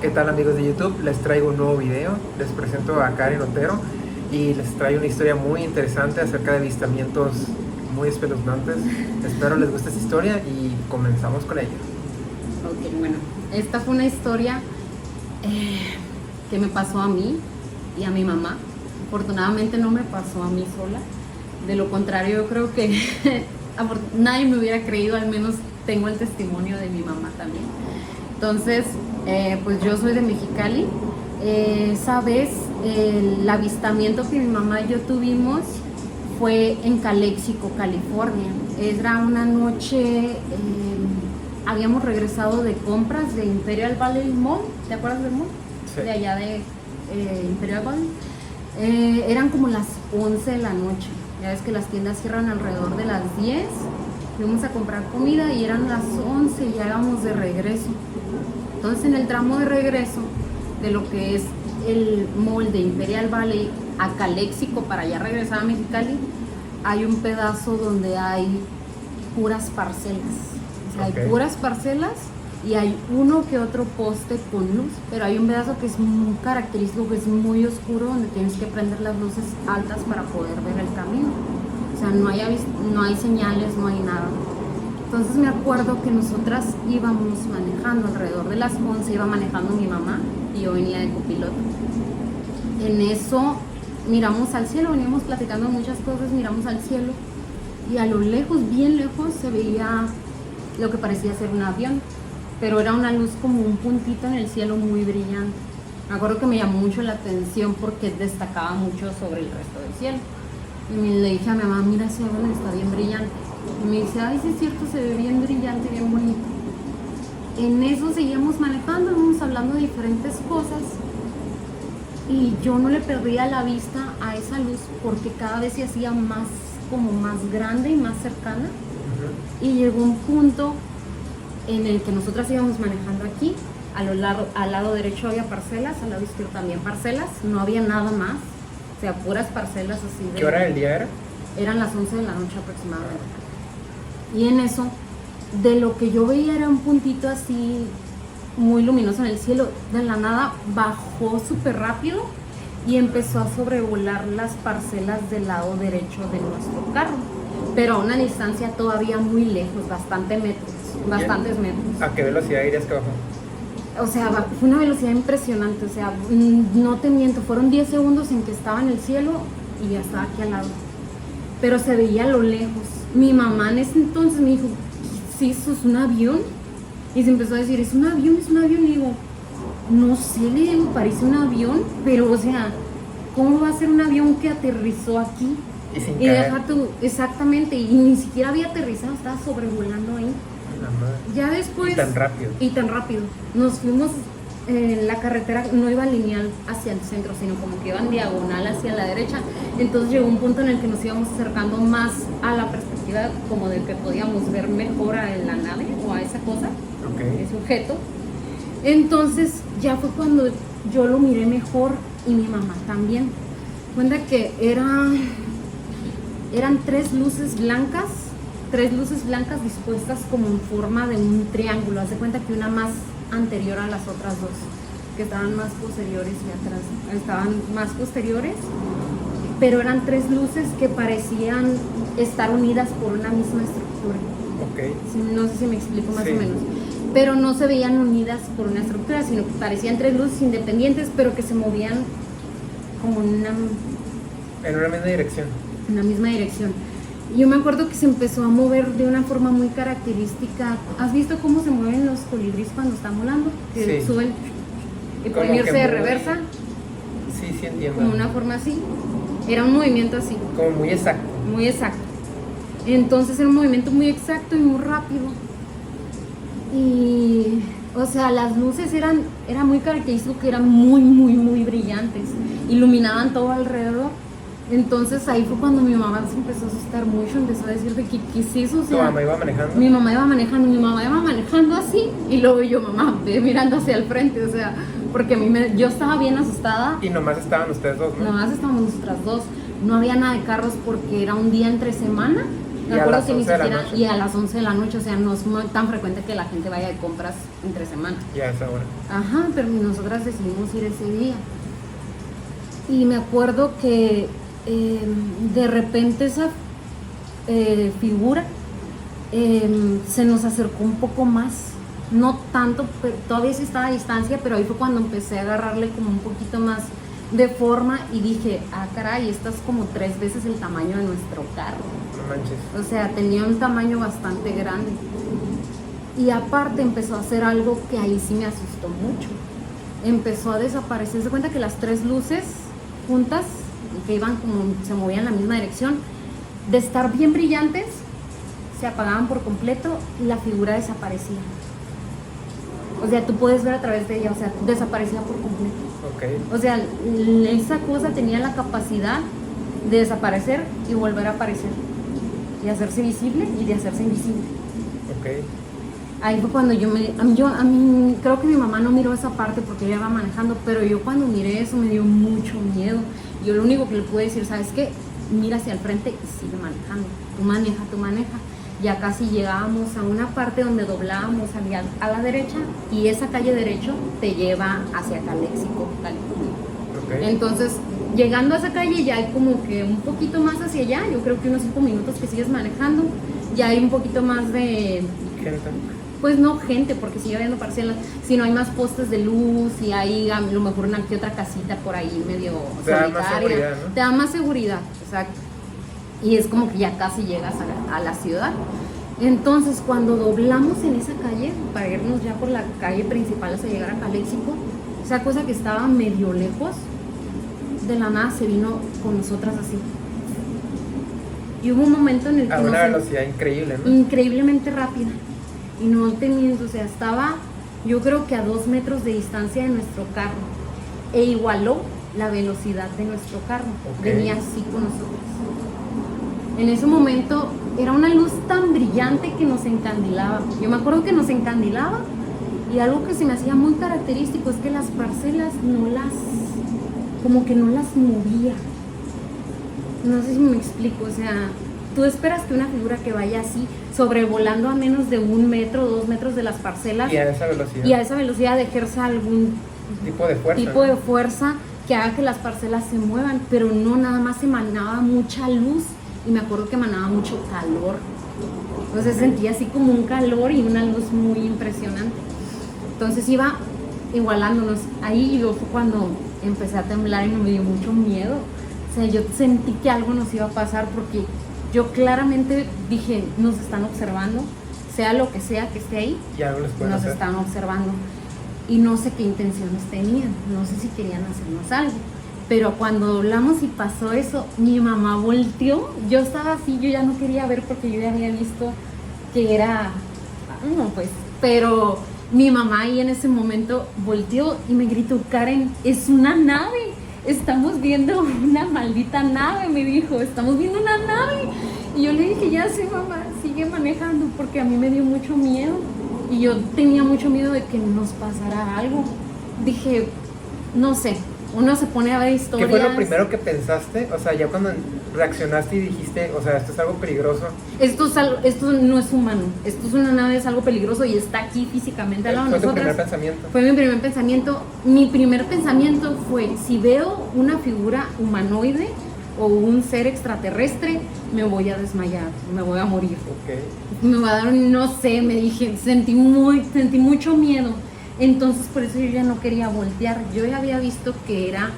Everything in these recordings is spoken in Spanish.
¿Qué tal, amigos de YouTube? Les traigo un nuevo video. Les presento a Karen Otero y les traigo una historia muy interesante acerca de avistamientos muy espeluznantes. Espero les guste esta historia y comenzamos con ella. Ok, bueno, esta fue una historia que me pasó a mí y a mi mamá. Afortunadamente no me pasó a mí sola. De lo contrario, yo creo que nadie me hubiera creído, al menos tengo el testimonio de mi mamá también. Entonces, pues yo soy de Mexicali. Esa vez el avistamiento que mi mamá y yo tuvimos fue en Calexico, California. Era una noche, habíamos regresado de compras de Imperial Valley Mall. ¿Te acuerdas del mall? Sí. De allá de Imperial Valley. Eran como las 11 de la noche. Ya ves que las tiendas cierran alrededor de las 10. Fuimos a comprar comida y eran las 11 y ya íbamos de regreso. Entonces, en el tramo de regreso de lo que es el mall de Imperial Valley a Calexico para ya regresar a Mexicali, hay un pedazo donde hay puras parcelas. O sea, hay puras parcelas y hay uno que otro poste con luz, pero hay un pedazo que es muy característico, que es muy oscuro, donde tienes que prender las luces altas para poder ver el camino. O sea, no hay señales, no hay nada. Entonces me acuerdo que nosotras íbamos manejando alrededor de las 11, iba manejando mi mamá y yo venía de copiloto. En eso miramos al cielo, veníamos platicando muchas cosas, miramos al cielo y a lo lejos, bien lejos, se veía lo que parecía ser un avión, pero era una luz como un puntito en el cielo muy brillante. Me acuerdo que me llamó mucho la atención porque destacaba mucho sobre el resto del cielo. Y le dije a mi mamá, mira ese avión está bien brillante. Y me dice, ay, sí es cierto, se ve bien brillante, bien bonito. En eso seguíamos manejando, íbamos hablando de diferentes cosas y yo no le perdía la vista a esa luz porque cada vez se hacía más, como más grande y más cercana. Y llegó un punto en el que nosotras íbamos manejando aquí, al lado derecho había parcelas, al lado izquierdo también parcelas, no había nada más, o sea, puras parcelas así de... ¿Qué hora del día era? Eran las 11 de la noche aproximadamente. Y en eso, de lo que yo veía era un puntito así muy luminoso en el cielo. De la nada bajó súper rápido y empezó a sobrevolar las parcelas del lado derecho de nuestro carro. Pero a una distancia todavía muy lejos, bastantes metros. ¿A qué velocidad dirías que bajó? O sea, fue una velocidad impresionante. O sea, no te miento, fueron 10 segundos en que estaba en el cielo y ya estaba aquí al lado. Pero se veía a lo lejos. Mi mamá en ese entonces me dijo, ¿sí, eso es un avión? Y se empezó a decir, es un avión. Y digo, no sé, le digo, parece un avión, pero o sea, ¿cómo va a ser un avión que aterrizó aquí? Y sin Y caer. deja tú, exactamente, y ni siquiera había aterrizado, estaba sobrevolando ahí. Ya después... Y tan rápido. Nos fuimos, la carretera no iba lineal hacia el centro, sino como que iba en diagonal hacia la derecha. Entonces llegó un punto en el que nos íbamos acercando más a la perspectiva como de que podíamos ver mejor a la nave o a esa cosa, ese objeto. Entonces ya fue cuando yo lo miré mejor y mi mamá también. Cuenta que eran tres luces blancas dispuestas como en forma de un triángulo. Haz de cuenta que una más anterior a las otras dos, que estaban más posteriores y atrás. Estaban más posteriores, pero eran tres luces que parecían estar unidas por una misma estructura. No sé si me explico más o menos. Pero no se veían unidas por una estructura, sino que parecían tres luces independientes, pero que se movían como en una misma dirección. En la misma dirección. Y yo me acuerdo que se empezó a mover de una forma muy característica. ¿Has visto cómo se mueven los colibríes cuando están volando? Que sí. Suben y por irse de reversa. Sí, sí entiendo. Como una forma así. Era un movimiento así. Como muy exacto. Muy exacto. Entonces era un movimiento muy exacto y muy rápido. Y, o sea, las luces era muy característico que eran muy, muy, muy brillantes. Iluminaban todo alrededor. Entonces ahí fue cuando mi mamá se empezó a asustar mucho, empezó a decir de qué es eso, o sea, ¿Tu mamá iba manejando? Mi mamá iba manejando así, y luego yo, mamá, ve mirando hacia el frente, o sea, porque yo estaba bien asustada. Y nomás estaban ustedes dos, ¿no? Nomás estábamos nosotras dos, no había nada de carros porque era un día entre semana, Me Y a acuerdo las que ni 11 de la siquiera, noche. y a las 11 de la noche, o sea, no es tan frecuente que la gente vaya de compras entre semana. Y a esa hora. Ajá, pero nosotras decidimos ir ese día. Y me acuerdo que de repente esa figura se nos acercó un poco más. No tanto, pero todavía sí estaba a distancia, pero ahí fue cuando empecé a agarrarle como un poquito más de forma y dije, ah, caray, esta es como 3 veces el tamaño de nuestro carro. No manches. O sea, tenía un tamaño bastante grande. Y aparte empezó a hacer algo que ahí sí me asustó mucho. Empezó a desaparecer. Se cuenta que las 3 luces juntas, que iban como, se movían en la misma dirección, de estar bien brillantes, se apagaban por completo y la figura desaparecía. O sea, tú puedes ver a través de ella, o sea, desaparecía por completo. Ok. O sea, esa cosa tenía la capacidad de desaparecer y volver a aparecer. De hacerse visible y de hacerse invisible. Ok. Ahí fue cuando a mí creo que mi mamá no miró esa parte porque ella iba manejando, pero yo cuando miré eso me dio mucho miedo. Yo lo único que le pude decir, ¿sabes qué? Mira hacia el frente y sigue manejando. Tú maneja. Ya casi llegábamos a una parte donde doblábamos a la derecha y esa calle derecho te lleva hacia Calexico, California. Ok. Entonces, llegando a esa calle ya hay como que un poquito más hacia allá, yo creo que unos 5 minutos que sigues manejando, ya hay un poquito más de... Gente. Pues no gente, porque sigue habiendo parcelas, sino hay más postes de luz y hay a lo mejor una que otra casita por ahí medio Te da solitaria. más seguridad, ¿no? Te da más seguridad, exacto. Y es como que ya casi llegas a la ciudad. Entonces, cuando doblamos en esa calle, para irnos ya por la calle principal hasta llegar a Calexico, esa cosa que estaba medio lejos, de la nada se vino con nosotras así. Y hubo un momento en el que A una velocidad increíble, ¿no? increíblemente rápida. Y no te miento, o sea, estaba yo creo que a 2 metros de distancia de nuestro carro. E igualó la velocidad de nuestro carro. Ok. Venía así con nosotros. En ese momento era una luz tan brillante que nos encandilaba. Yo me acuerdo que nos encandilaba y algo que se me hacía muy característico es que las parcelas como que no las movía. No sé si me explico, o sea, tú esperas que una figura que vaya así, sobrevolando a menos de 1 metro, 2 metros de las parcelas Y a esa velocidad. y a esa velocidad ejerza algún Tipo de fuerza. tipo ¿no? de fuerza que haga que las parcelas se muevan, pero no, nada más emanaba mucha luz y me acuerdo que emanaba mucho calor. Entonces sentía así como un calor y una luz muy impresionante. Entonces iba igualándonos. Ahí yo fue cuando empecé a temblar y me dio mucho miedo. O sea, yo sentí que algo nos iba a pasar porque yo claramente dije, nos están observando, sea lo que sea que esté ahí, Y algo les pueden nos hacer. están observando. Y no sé qué intenciones tenían, no sé si querían hacernos algo. Pero cuando doblamos y pasó eso, mi mamá volteó. Yo estaba así, yo ya no quería ver porque yo ya había visto que era... No, pues, pero mi mamá ahí en ese momento volteó y me gritó, Karen, es una nave. Estamos viendo una maldita nave, me dijo, estamos viendo una nave. Y yo le dije, ya sé, mamá, sigue manejando, porque a mí me dio mucho miedo. Y yo tenía mucho miedo de que nos pasara algo. Dije, no sé, uno se pone a ver ¿Qué historias. fue lo primero que pensaste? O sea, ya cuando reaccionaste y dijiste, o sea, esto es algo peligroso. Esto no es humano, esto es una nave, es algo peligroso y está aquí físicamente al lado de Fue tu nosotras. primer pensamiento. Fue mi primer pensamiento. Mi primer pensamiento fue, si veo una figura humanoide o un ser extraterrestre, me voy a desmayar, me voy a morir. Ok. Me va a dar, no sé, me dije, sentí mucho miedo. Entonces por eso yo ya no quería voltear. Yo ya había visto que era,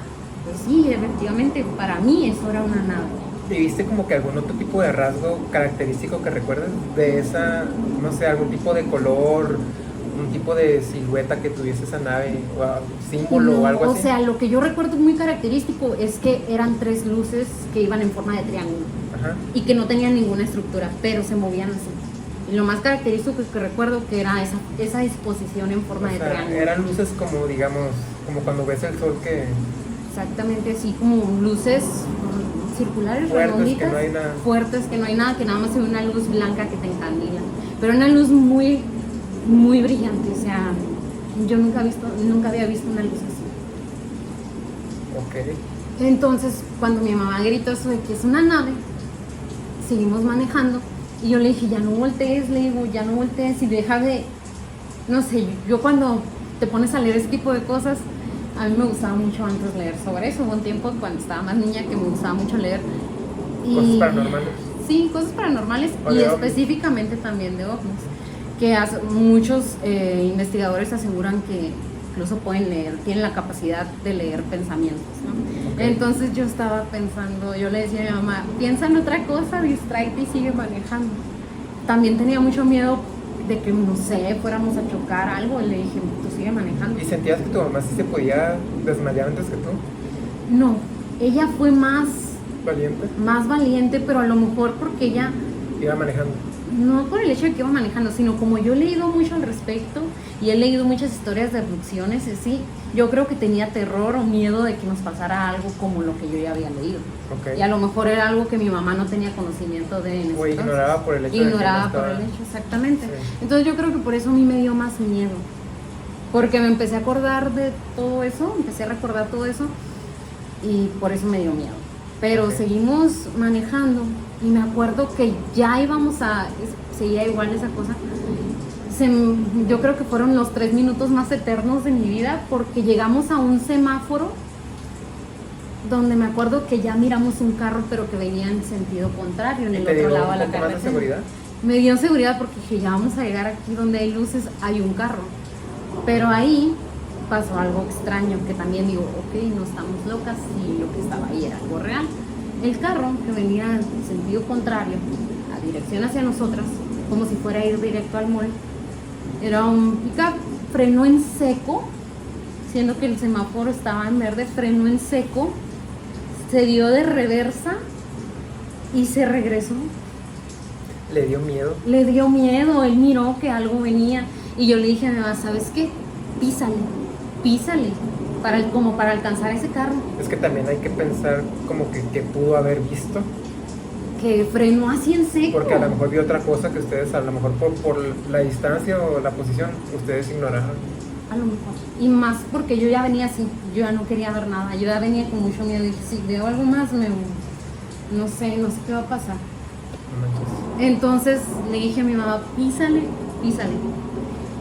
pues sí, efectivamente, para mí eso era una nave. ¿Y viste como que algún otro tipo de rasgo característico que recuerdes de esa, no sé, algún tipo de color, un tipo de silueta que tuviese esa nave, o símbolo o algo así? O sea, lo que yo recuerdo muy característico es que eran 3 luces que iban en forma de triángulo. Ajá. Y que no tenían ninguna estructura, pero se movían así. Y lo más característico que recuerdo que era esa disposición en forma O de sea, triángulo. eran luces como, digamos, como cuando ves el sol que... Exactamente así, como luces circulares, Fuertes, redonditas, que no hay nada. fuertes, que no hay nada, que nada más se ve una luz blanca que te encandila. Pero una luz muy, muy brillante, o sea, yo nunca había visto una luz así. Ok. Entonces, cuando mi mamá gritó eso de que es una nave, seguimos manejando Y yo le dije, ya no voltees, le digo, ya no voltees y deja de, no sé, yo cuando te pones a leer ese tipo de cosas, a mí me gustaba mucho antes leer sobre eso. Hubo un tiempo cuando estaba más niña que me gustaba mucho leer. Cosas paranormales. Sí, cosas paranormales O y de ovnis. específicamente también de ovnis. Que muchos investigadores aseguran que incluso pueden leer, tienen la capacidad de leer pensamientos, ¿no? Ok. Entonces yo estaba pensando, yo le decía a mi mamá, piensa en otra cosa, distráete y sigue manejando. También tenía mucho miedo de que, no sé, fuéramos a chocar algo, y le dije, tú sigue manejando. ¿Y sentías que tu mamá sí se podía desmayar antes que tú? No, ella fue Valiente. más valiente, pero a lo mejor porque ella, Iba manejando. no por el hecho de que iba manejando, sino como yo he leído mucho al respecto y he leído muchas historias de abducciones, así, yo creo que tenía terror o miedo de que nos pasara algo como lo que yo ya había leído. Ok. Y a lo mejor era algo que mi mamá no tenía conocimiento de en ese O entonces. ignoraba por el hecho de que no Ignoraba por estaba- el hecho, exactamente. Sí. Entonces yo creo que por eso a mí me dio más miedo. Porque me empecé a acordar de todo eso, empecé a recordar todo eso y por eso me dio miedo. Pero Ok. seguimos manejando y me acuerdo que ya íbamos seguía igual esa cosa. Yo creo que fueron los 3 minutos más eternos de mi vida porque llegamos a un semáforo donde me acuerdo que ya miramos un carro pero que venía en sentido contrario, en ¿Y el te otro dio lado un de la poco más de carretera. seguridad? Me dio seguridad porque dije, ya vamos a llegar aquí donde hay luces, hay un carro. Pero ahí pasó algo extraño que también digo, ok, no estamos locas y lo que estaba ahí era algo real. El carro que venía en sentido contrario, a dirección hacia nosotras, como si fuera a ir directo al mall, era un pickup, frenó en seco, siendo que el semáforo estaba en verde, frenó en seco, se dio de reversa y se regresó. ¿Le dio miedo? Le dio miedo, él miró que algo venía y yo le dije a mi mamá, ¿sabes qué? Písale, písale, como para alcanzar ese carro. Es que también hay que pensar como que pudo haber visto, Que frenó así en seco. porque a lo mejor vio otra cosa que ustedes, a lo mejor por la distancia o la posición, ustedes ignoraron. A lo mejor. Y más porque yo ya venía así, yo ya no quería ver nada, yo ya venía con mucho miedo y dije, si veo algo más, no sé qué va a pasar. No manches. Entonces le dije a mi mamá, písale, písale.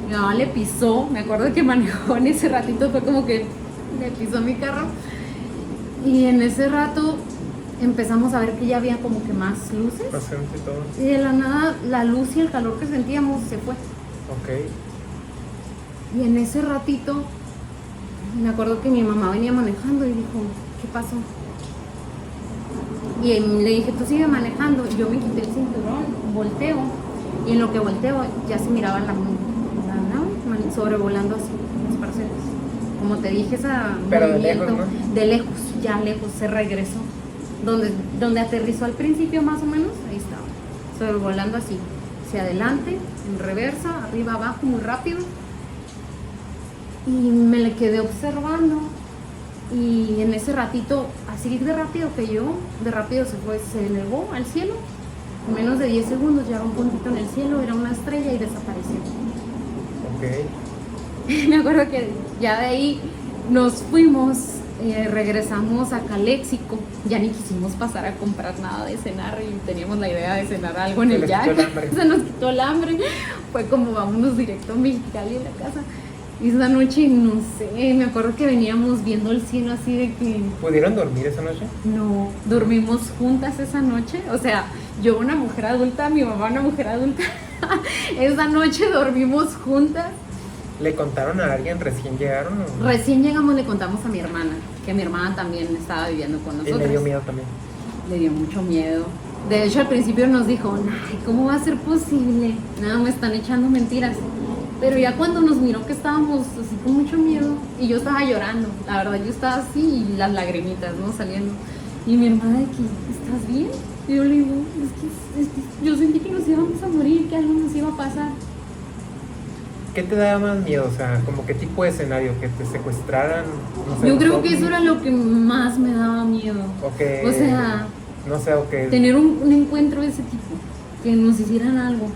Mi mamá le pisó, me acuerdo que manejó en ese ratito, fue como que le pisó mi carro. Y en ese rato empezamos a ver que ya había como que más luces. Más gente y todo. Y de la nada, la luz y el calor que sentíamos se fue. Ok. Y en ese ratito, me acuerdo que mi mamá venía manejando y dijo, ¿qué pasó? Y le dije, tú sigue manejando. Y yo me quité el cinturón, volteo. Y en lo que volteo, ya se miraba la nave sobrevolando así, los parcelas. Como te dije, esa Pero de movimiento, lejos, ¿no? de lejos, ya lejos, se regresó. Donde aterrizó al principio más o menos, ahí estaba. Sobrevolando así, hacia adelante, en reversa, arriba, abajo, muy rápido. Y me le quedé observando. Y en ese ratito, así de rápido que yo, de rápido se elevó al cielo. En menos de 10 segundos ya era un puntito en el cielo, era una estrella y desapareció. Ok. Me acuerdo que ya de ahí nos fuimos, regresamos a Caléxico. Ya ni quisimos pasar a comprar nada de cenar y teníamos la idea de cenar algo en Se el les quitó Jack. el hambre. Se nos quitó el hambre. Fue como vámonos directo a Mexicali en la casa. Y esa noche, no sé, me acuerdo que veníamos viendo el cielo así de que ¿Pudieron dormir esa noche? no, dormimos juntas esa noche. O sea, yo una mujer adulta, mi mamá una mujer adulta. Esa noche dormimos juntas. ¿Le contaron a alguien recién llegaron? O? Recién llegamos, le contamos a mi hermana, que mi hermana también estaba viviendo con Y nosotros. le dio miedo también. Le dio mucho miedo. De hecho, al principio nos dijo, ay, ¿cómo va a ser posible? Nada, me están echando mentiras. Pero ya cuando nos miró que estábamos así con mucho miedo, y yo estaba llorando, la verdad, yo estaba así y las lagrimitas, ¿no? Saliendo. Y mi hermana de que, ¿estás bien? Y yo le digo, es que yo sentí que nos íbamos a morir, que algo nos iba a pasar. ¿Qué te daba más miedo? O sea, como qué tipo de escenario, que te secuestraran, no sé, Yo los creo que ovnis, eso era lo que más me daba miedo. o que, O sea, no sé, o que tener un encuentro de ese tipo, que nos hicieran algo.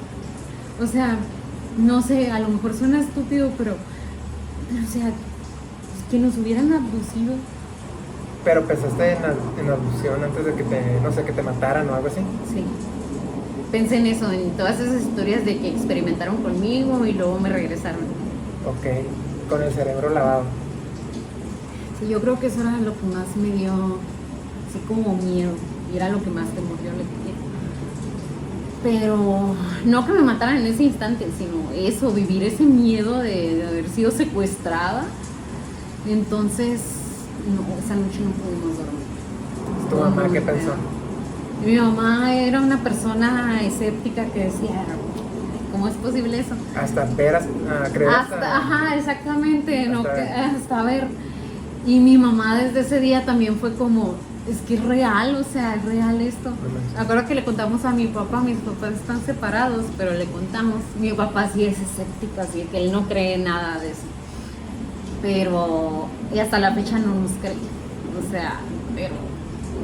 O sea, no sé, a lo mejor suena estúpido, pero o sea, que nos hubieran abducido. pero pensaste en abducción antes de que te, no sé, que te mataran o algo así. Sí. pensé en eso, en todas esas historias de que experimentaron conmigo y luego me regresaron. Ok, con el cerebro lavado. Sí, yo creo que eso era lo que más me dio, así como miedo, y era lo que más temor yo le tenía. Pero no que me mataran en ese instante, sino eso, vivir ese miedo de haber sido secuestrada. Entonces, no, esa noche no pudimos dormir. ¿Tu mamá qué pensó? Mi mamá era una persona escéptica que decía, ¿cómo es posible eso? Hasta ver, creer Ajá, exactamente, hasta no, ver. hasta ver. Y mi mamá desde ese día también fue como, es que es real, o sea, es real esto. manches. Me acuerdo que le contamos a mi papá, mis papás están separados, pero le contamos. Mi papá sí es escéptico, así que él no cree nada de eso. Pero, y hasta la fecha no nos cree. O sea, pero,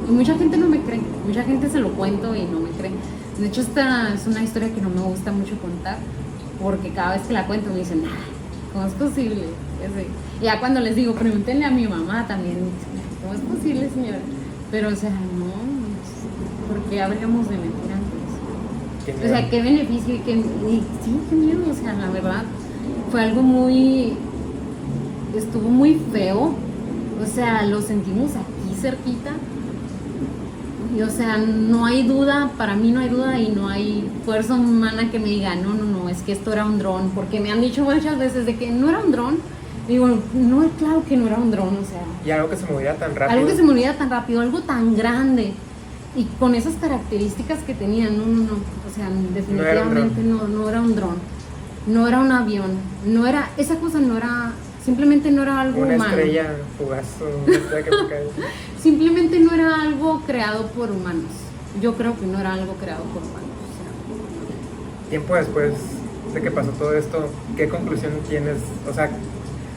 y mucha gente no me cree, mucha gente se lo cuento y no me cree. De hecho, esta es una historia que no me gusta mucho contar, porque cada vez que la cuento me dicen, ¿cómo es posible? Y así. Y ya cuando les digo, pregúntenle a mi mamá también, ¿cómo es posible, señora? Pero, o sea, no, ¿por qué habríamos de mentir antes? Qué O miedo. sea, qué beneficio y sí, qué miedo, o sea, la verdad, fue algo muy, estuvo muy feo, o sea, lo sentimos aquí cerquita, y o sea, no hay duda, para mí no hay duda y no hay fuerza humana que me diga, no, es que esto era un dron, porque me han dicho muchas veces de que no era un dron, digo, no, claro que no era un dron, o sea. Y algo que se moviera tan rápido. Algo que se moviera tan rápido, algo tan grande y con esas características que tenía, no. O sea, definitivamente no era un dron, no era un avión, no era, esa cosa no era, simplemente no era algo Una humano. estrella fugaz, una estrella que se cae. Simplemente no era algo creado por humanos. Yo creo que no era algo creado por humanos. O Tiempo después de que pasó todo esto, ¿qué conclusión tienes? O sea,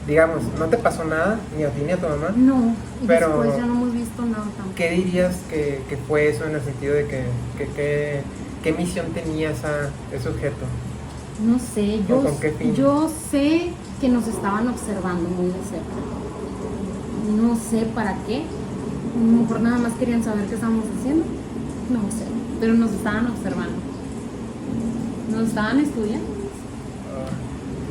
digamos, no te pasó nada, ni a ti ni a tu mamá. sea, no, y Pero, después ya no hemos visto nada tampoco. ¿qué dirías que fue eso en el sentido de qué misión tenía ese objeto? No sé, ¿O con qué fin? yo sé que nos estaban observando muy de cerca. No sé para qué. A lo mejor nada más querían saber qué estábamos haciendo. No sé, pero nos estaban observando. Nos estaban estudiando.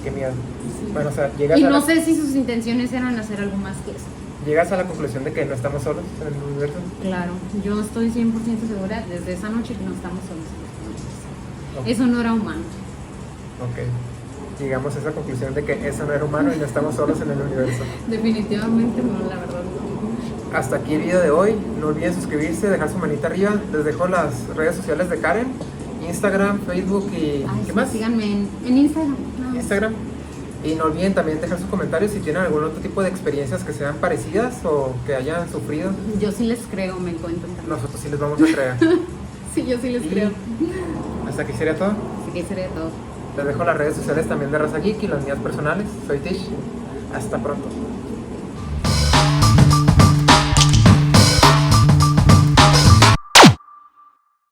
Qué miedo. Sí. Bueno, o sea, llegas Y a no la, sé si sus intenciones eran hacer algo más que eso. llegas a la conclusión de que no estamos solos en el universo. Claro, yo estoy 100% segura desde esa noche que no estamos solos en este universo. Ok. Eso no era humano. Ok. Llegamos a esa conclusión de que eso no era humano y no estamos solos en el universo. Definitivamente no, la verdad no. Hasta aquí el video de hoy. No olviden suscribirse, dejar su manita arriba. Les dejo las redes sociales de Karen: Instagram, Facebook y Ay, ¿qué sí, más? síganme en Instagram. nada más. Instagram. Y no olviden también dejar sus comentarios si tienen algún otro tipo de experiencias que sean parecidas o que hayan sufrido. Yo sí les creo, me encuentro. Nosotros sí les vamos a creer. Sí, yo sí les Y creo. hasta aquí sería todo. Así que sería todo. Les dejo las redes sociales también de Raza Geek y las mías personales. Soy Tish. Hasta pronto.